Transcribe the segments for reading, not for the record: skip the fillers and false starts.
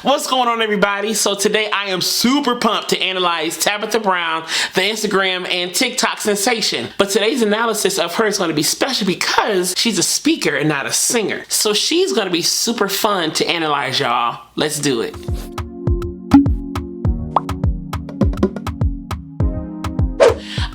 What's going on, everybody? So today I am super pumped to analyze Tabitha Brown, the Instagram and TikTok sensation. But today's analysis of her is going to be special because she's a speaker and not a singer. So she's going to be super fun to analyze, y'all. Let's do it.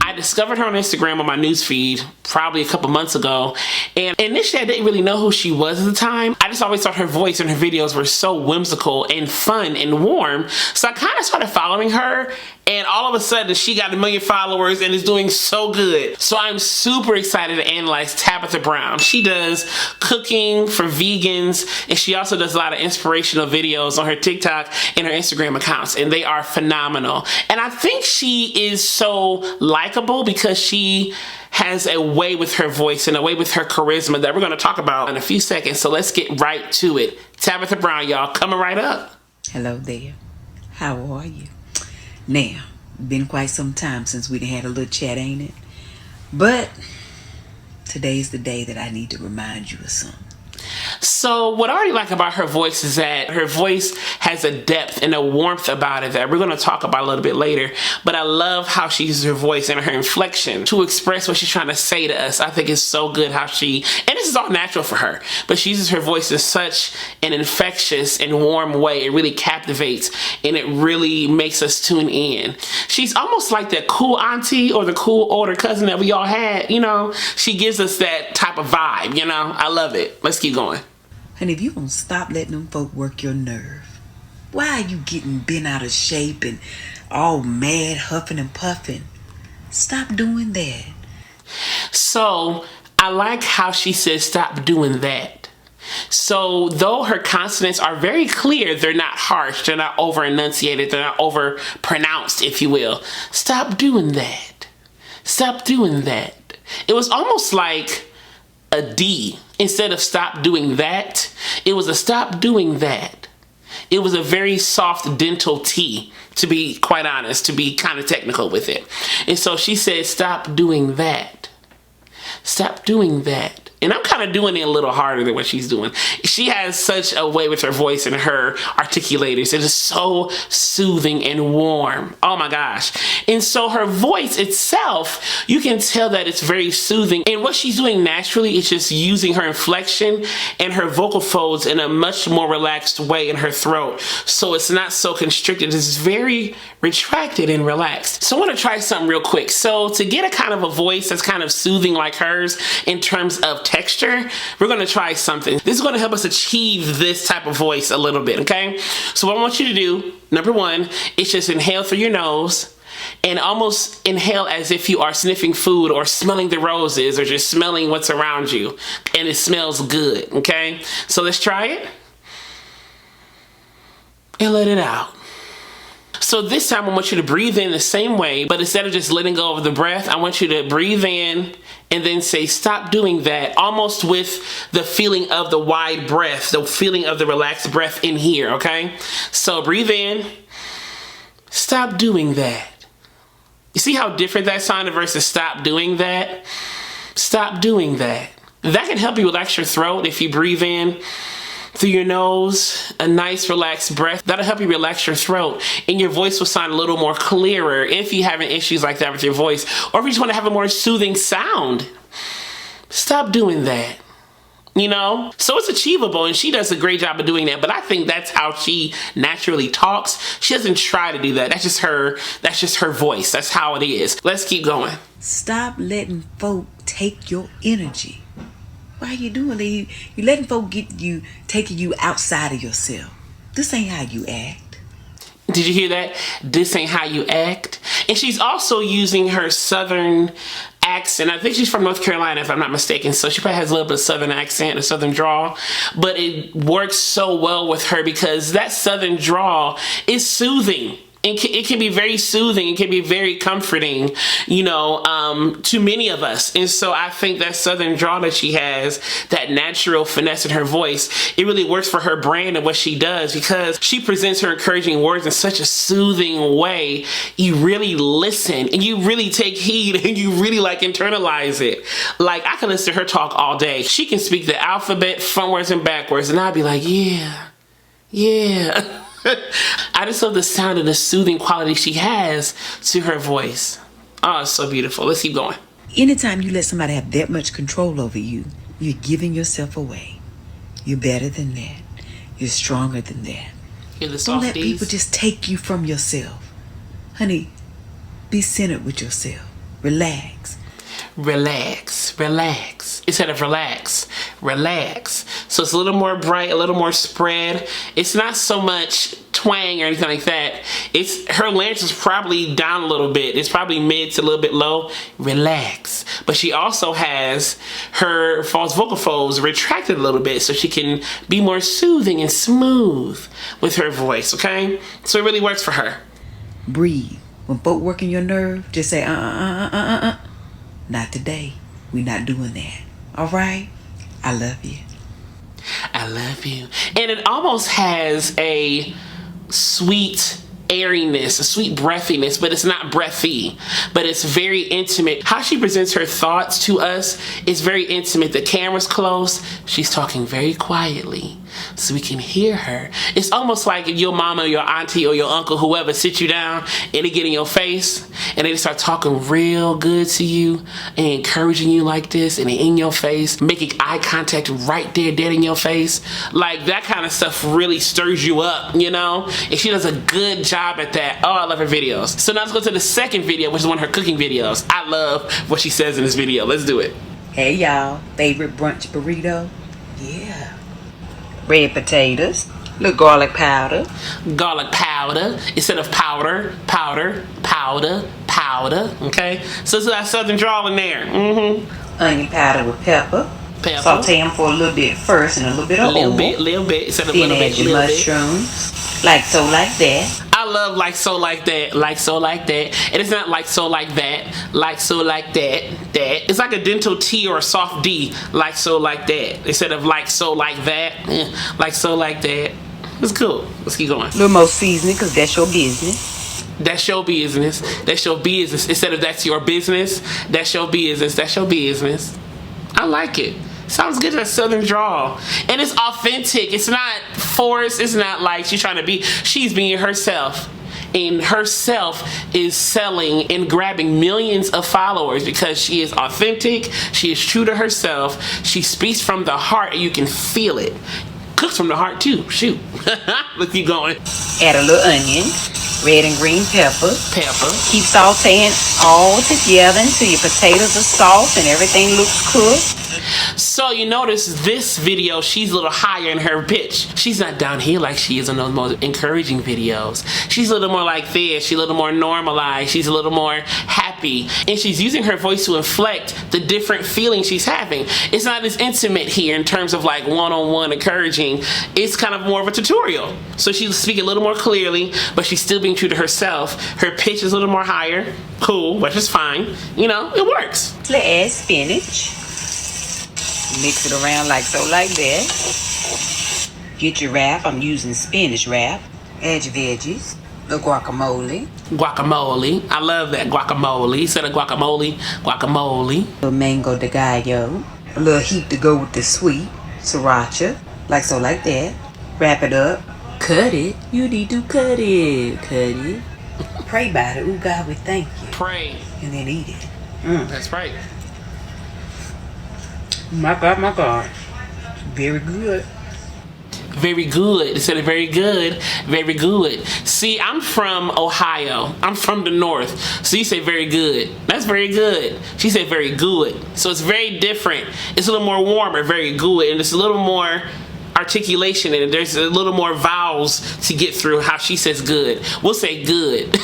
I discovered her on Instagram on my newsfeed probably a couple months ago, and initially I didn't really know who she was at the time. I just always thought her voice and her videos were so whimsical and fun and warm, so I kind of started following her, and all of a sudden she got 1 million followers and is doing so good. So I'm super excited to analyze Tabitha Brown. She does cooking for vegans, and she also does a lot of inspirational videos on her TikTok and her Instagram accounts, and they are phenomenal. And I think she is so likable because she has a way with her voice and a way with her charisma that we're going to talk about in a few seconds. So let's get right to it. Tabitha Brown, y'all, coming right up. Hello there. How are you? Now, been quite some time since we done had a little chat, ain't it? But today's the day that I need to remind you of something. So what I already like about her voice is that her voice has a depth and a warmth about it that we're going to talk about a little bit later. But I love how she uses her voice and her inflection to express what she's trying to say to us. I think it's so good how she, and this is all natural for her, but she uses her voice in such an infectious and warm way. It really captivates and it really makes us tune in. She's almost like that cool auntie or the cool older cousin that we all had, you know. She gives us that type of vibe, you know. I love it. Let's keep going. And if you don't stop letting them folk work your nerve, why are you getting bent out of shape and all mad, huffing and puffing? Stop doing that. So I like how she says stop doing that. So though her consonants are very clear, they're not harsh, they're not over enunciated, they're not over pronounced, if you will. Stop doing that. Stop doing that. It was almost like a D. Instead of stop doing that, it was a stop doing that. It was a very soft dental T, to be quite honest, to be kind of technical with it. And so she said, stop doing that. Stop doing that. And I'm kind of doing it a little harder than what she's doing. She has such a way with her voice and her articulators. It is so soothing and warm. Oh my gosh. And so her voice itself, you can tell that it's very soothing. And what she's doing naturally is just using her inflection and her vocal folds in a much more relaxed way in her throat. So it's not so constricted. It's very retracted and relaxed. So I want to try something real quick. So to get a kind of a voice that's kind of soothing like hers in terms of texture, we're going to try something. This is going to help us achieve this type of voice a little bit, okay? So what I want you to do, number one, is just inhale through your nose and almost inhale as if you are sniffing food or smelling the roses or just smelling what's around you, and it smells good, okay? So let's try it and let it out. So this time I want you to breathe in the same way, but instead of just letting go of the breath, I want you to breathe in and then say, stop doing that, almost with the feeling of the wide breath, the feeling of the relaxed breath in here, okay? So breathe in, stop doing that. You see how different that sounded versus stop doing that? Stop doing that. That can help you relax your throat if you breathe in through your nose, a nice relaxed breath. That'll help you relax your throat, and your voice will sound a little more clearer if you're having issues like that with your voice, or if you just want to have a more soothing sound. Stop doing that. You know? So it's achievable, and she does a great job of doing that, but I think that's how she naturally talks. She doesn't try to do that. That's just her voice. That's how it is. Let's keep going. Stop letting folk take your energy. Why are you doing that? You letting folk get you, taking you outside of yourself. This ain't how you act. Did you hear that? This ain't how you act. And she's also using her southern accent. I think she's from North Carolina, if I'm not mistaken. So she probably has a little bit of southern accent, a southern drawl. But it works so well with her because that southern drawl is soothing. It can be very soothing. It can be very comforting, you know, to many of us. And so I think that southern drawl that she has, that natural finesse in her voice, it really works for her brand and what she does because she presents her encouraging words in such a soothing way. You really listen and you really take heed and you really like internalize it. Like I can listen to her talk all day. She can speak the alphabet frontwards and backwards and I'd be like, yeah. I just love the sound and the soothing quality she has to her voice. Oh, it's so beautiful. Let's keep going. Anytime you let somebody have that much control over you, you're giving yourself away. You're better than that. You're stronger than that. Hear the Don't let softies? people just take you from yourself. Honey, be centered with yourself. Relax. Relax, relax. Instead of relax, relax. So it's a little more bright, a little more spread. It's not so much twang or anything like that. It's her larynx is probably down a little bit. It's probably mid to a little bit low. Relax. But she also has her false vocal folds retracted a little bit so she can be more soothing and smooth with her voice, okay? So it really works for her. Breathe. When folk working your nerve, just say, Not today. We're not doing that. All right? I love you. I love you. And it almost has a sweet airiness, a sweet breathiness, but it's not breathy, but it's very intimate. How she presents her thoughts to us is very intimate. The camera's close. She's talking very quietly so we can hear her. It's almost like your mama, your auntie, or your uncle, whoever, sit you down and they get in your face and they start talking real good to you and encouraging you like this and in your face, making eye contact right there, dead in your face. Like that kind of stuff really stirs you up, you know? And she does a good job at that. Oh, I love her videos. So now let's go to the second video, which is one of her cooking videos. I love what she says in this video. Let's do it. Hey, y'all. Favorite brunch burrito? Yeah. Red potatoes. Little garlic powder. Garlic powder instead of powder, powder, powder, powder. Okay? So it's that southern drawl in there. Onion powder with pepper. Pepper. Saute them for a little bit first and a little bit of oil. Little bit. Instead of Then little add bit, your little bit. mushrooms. Like so, like that. I love like so like that, like so like that. And it's not like so like that, like so like that, that. It's like a dental T or a soft D, like so like that. Instead of like so like that, like so like that. It's cool. Let's keep going. A little more seasoning because that's your business. That's your business. That's your business. Instead of that's your business, that's your business. That's your business. I like it. Sounds good, that southern drawl. And it's authentic. It's not forced. It's not like she's trying to be. She's being herself. And herself is selling and grabbing millions of followers because she is authentic. She is true to herself. She speaks from the heart and you can feel it. Cooks from the heart too. Shoot. Let's keep going. Add a little onion. Red and green pepper. Pepper. Keep sauteing all together until your potatoes are soft and everything looks cooked. So you notice this video, she's a little higher in her pitch. She's not down here like she is in those most encouraging videos. She's a little more like this. She's a little more normalized. She's a little more happy. And she's using her voice to inflect the different feelings she's having. It's not as intimate here in terms of like one-on-one encouraging. It's kind of more of a tutorial. So she's speaking a little more clearly, but she's still being true to herself. Her pitch is a little more higher. Cool, which is fine. You know, it works. Let's add spinach. Mix it around like so, like that. Get your wrap. I'm using spinach wrap. Add your veggies. The guacamole. Guacamole. I love that guacamole. Instead of guacamole, guacamole. A little mango de gallo. A little heat to go with the sweet. Sriracha. Like so, like that. Wrap it up. Cut it. You need to cut it. Cut it. Pray about it. Ooh, God, we thank you. Pray. And then eat it. That's right. My God, my God. Very good. Very good. Instead of very good, very good. See, I'm from Ohio. I'm from the north. So you say very good. That's very good. She said very good. So it's very different. It's a little more warmer, very good. And it's a little more articulation in it. There's a little more vowels to get through how she says good. We'll say good.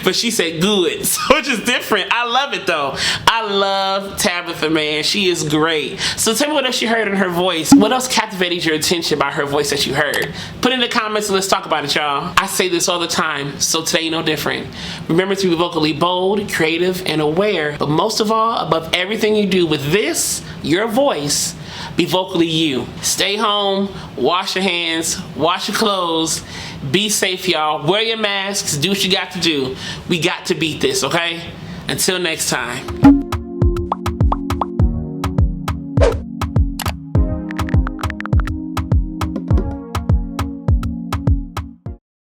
But she said good, so it's just different. I love it though. I love Tabitha, man. She is great. So tell me what else you heard in her voice. What else captivated your attention about her voice that you heard? Put in the comments and let's talk about it, y'all. I say this all the time, so today no different. Remember to be vocally bold, creative, and aware. But most of all, above everything you do with this, your voice, be vocally you. Stay home, wash your hands, wash your clothes, be safe, y'all. Wear your masks, do what you got to do. We got to beat this, okay? Until next time.